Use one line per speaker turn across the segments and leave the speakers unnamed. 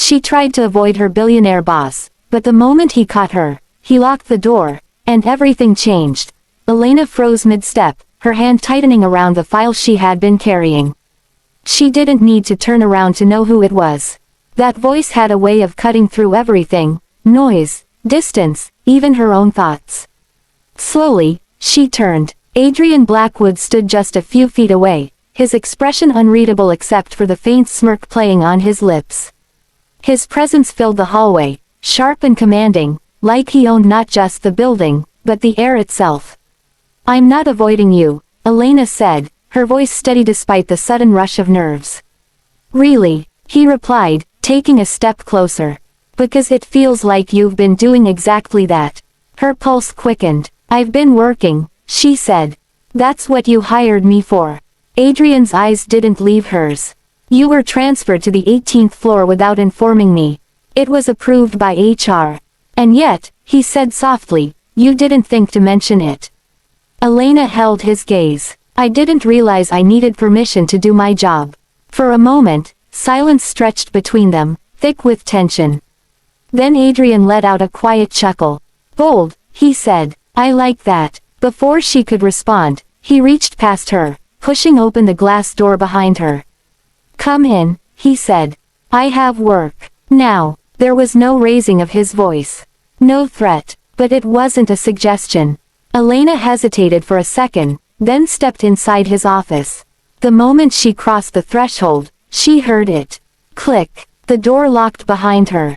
She tried to avoid her billionaire boss, but the moment he caught her, he locked the door, and everything changed. Elena froze mid-step, her hand tightening around the file she had been carrying. She didn't need to turn around to know who it was. That voice had a way of cutting through everything: noise, distance, even her own thoughts. Slowly, she turned. Adrian Blackwood stood just a few feet away, his expression unreadable except for the faint smirk playing on his lips. His presence filled the hallway, sharp and commanding, like he owned not just the building, but the air itself. "I'm not avoiding you," Elena said, her voice steady despite the sudden rush of nerves. "Really?" he replied, taking a step closer. "Because it feels like you've been doing exactly that." Her pulse quickened. "I've been working," she said. "That's what you hired me for." Adrian's eyes didn't leave hers. "You were transferred to the 18th floor without informing me. It was approved by HR. And yet," he said softly, "you didn't think to mention it." Elena held his gaze. "I didn't realize I needed permission to do my job." For a moment, silence stretched between them, thick with tension. Then Adrian let out a quiet chuckle. "Bold," he said. "I like that." Before she could respond, he reached past her, pushing open the glass door behind her. "Come in," he said. "I have work." Now, there was no raising of his voice. No threat, but it wasn't a suggestion. Elena hesitated for a second, then stepped inside his office. The moment she crossed the threshold, she heard it. Click. The door locked behind her.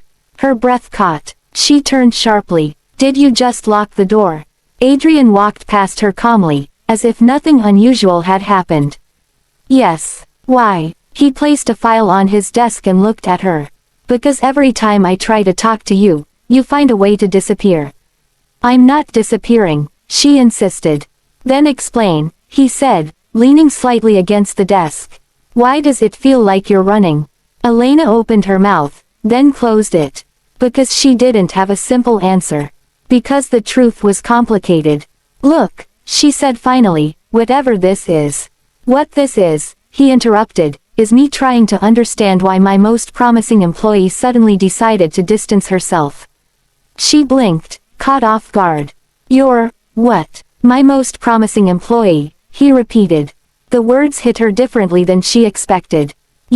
Her breath caught. She turned sharply. "Did you just lock the door?" Adrian walked past her calmly, as if nothing unusual had happened. "Yes." "Why?" He placed a file on his desk and looked at her. "Because every time I try to talk to you, you find a way to disappear." "I'm not disappearing," she insisted. "Then explain," he said, leaning slightly against the desk. "Why does it feel like you're running?" Elena opened her mouth, then closed it. Because she didn't have a simple answer. Because the truth was complicated. "Look," she said finally, "whatever this is." "What this is," he interrupted, "is me trying to understand why my most promising employee suddenly decided to distance herself." She blinked, caught off guard. "You're, what?" "My most promising employee," he repeated. The words hit her differently than she expected.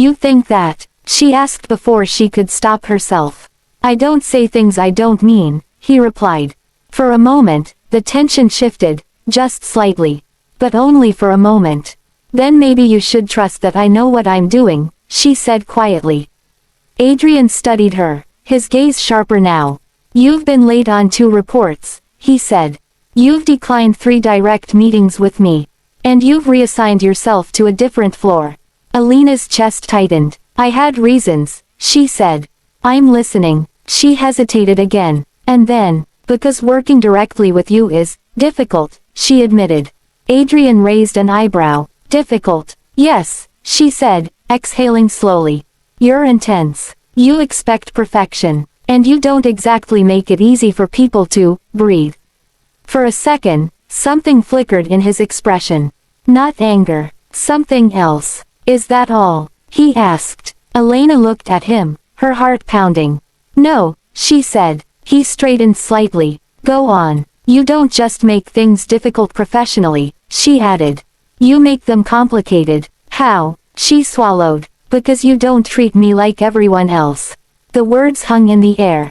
"You think that?" she asked before she could stop herself. "I don't say things I don't mean," he replied. For a moment, the tension shifted, just slightly. But only for a moment. "Then maybe you should trust that I know what I'm doing," she said quietly. Adrian studied her, his gaze sharper now. "You've been late on 2 reports," he said. "You've declined 3 direct meetings with me. And you've reassigned yourself to a different floor." Elena's chest tightened. "I had reasons," she said. "I'm listening." She hesitated again. "And then, because working directly with you is difficult," she admitted. Adrian raised an eyebrow. "Difficult?" "Yes," she said, exhaling slowly. "You're intense. You expect perfection. And you don't exactly make it easy for people to breathe." For a second, something flickered in his expression. Not anger. Something else. "Is that all?" he asked. Elena looked at him, her heart pounding. "No," she said. He straightened slightly. "Go on. You don't just make things difficult professionally," she added. "You make them complicated." "How?" She swallowed. "Because you don't treat me like everyone else." The words hung in the air.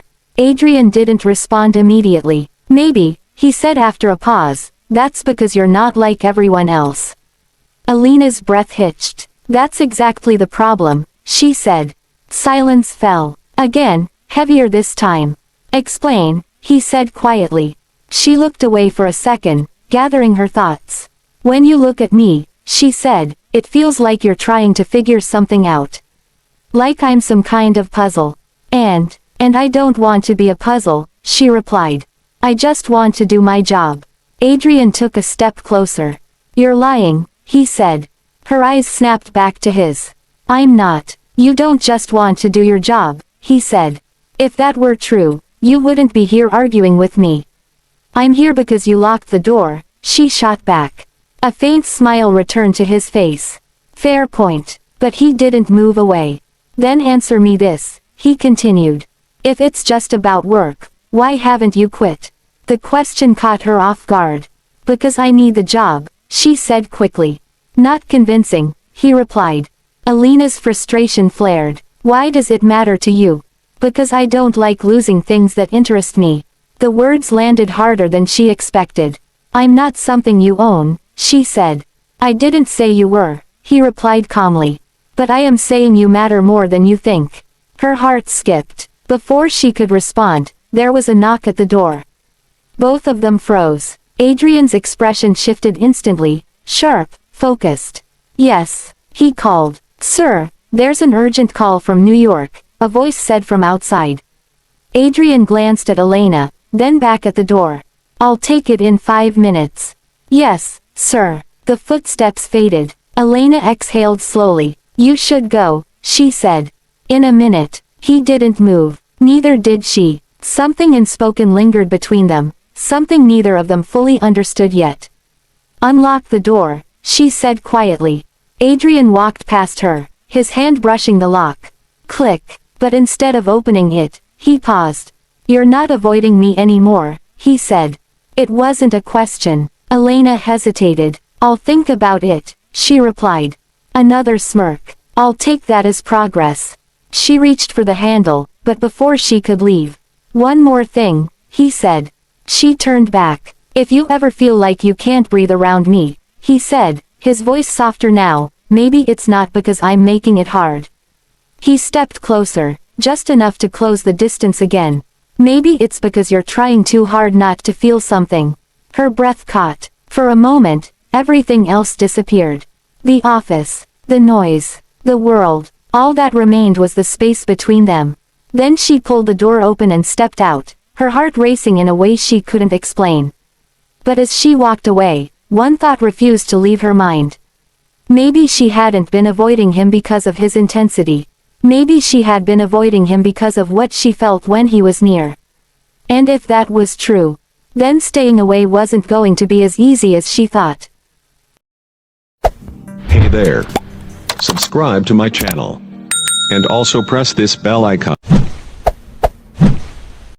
Adrian didn't respond immediately. "Maybe," he said after a pause, "that's because you're not like everyone else." Elena's breath hitched. "That's exactly the problem," she said. Silence fell. Again, heavier this time. "Explain," he said quietly. She looked away for a second, gathering her thoughts. "When you look at me," she said, "it feels like you're trying to figure something out. Like I'm some kind of puzzle. And I don't want to be a puzzle," she replied. "I just want to do my job." Adrian took a step closer. "You're lying," he said. Her eyes snapped back to his. "I'm not. You don't just want to do your job," he said. "If that were true, you wouldn't be here arguing with me." "I'm here because you locked the door," she shot back. A faint smile returned to his face. "Fair point." But he didn't move away. "Then answer me this," he continued. If it's just about work, why haven't you quit? The question caught her off guard. Because I need the job, she said quickly. Not convincing, he replied. Alina's frustration flared. Why does it matter to you? Because I don't like losing things that interest me. The words landed harder than she expected. I'm not something you own, she said. I didn't say you were, he replied calmly. But I am saying you matter more than you think. Her heart skipped. Before she could respond, there was a knock at the door. Both of them froze. Adrian's expression shifted instantly, sharp, focused. Yes, he called. Sir, there's an urgent call from New York, a voice said from outside. Adrian glanced at Elena, then back at the door. I'll take it in 5 minutes. Yes, sir. The footsteps faded. Elena exhaled slowly. You should go, she said. In a minute. He didn't move. Neither did she. Something unspoken lingered between them, something neither of them fully understood yet. Unlock the door, she said quietly. Adrian walked past her, his hand brushing the lock. Click. But instead of opening it, he paused. You're not avoiding me anymore, he said. It wasn't a question. Elena hesitated. I'll think about it, she replied. Another smirk. I'll take that as progress. She reached for the handle, but before she could leave. One more thing, he said. She turned back. If you ever feel like you can't breathe around me, he said, his voice softer now, maybe it's not because I'm making it hard. He stepped closer, just enough to close the distance again. Maybe it's because you're trying too hard not to feel something. Her breath caught. For a moment, everything else disappeared. The office, the noise, the world, all that remained was the space between them. Then she pulled the door open and stepped out, her heart racing in a way she couldn't explain. But as she walked away, one thought refused to leave her mind. Maybe she hadn't been avoiding him because of his intensity. Maybe she had been avoiding him because of what she felt when he was near. And if that was true, then staying away wasn't going to be as easy as she thought.
Hey there. Subscribe to my channel. And also press this bell icon.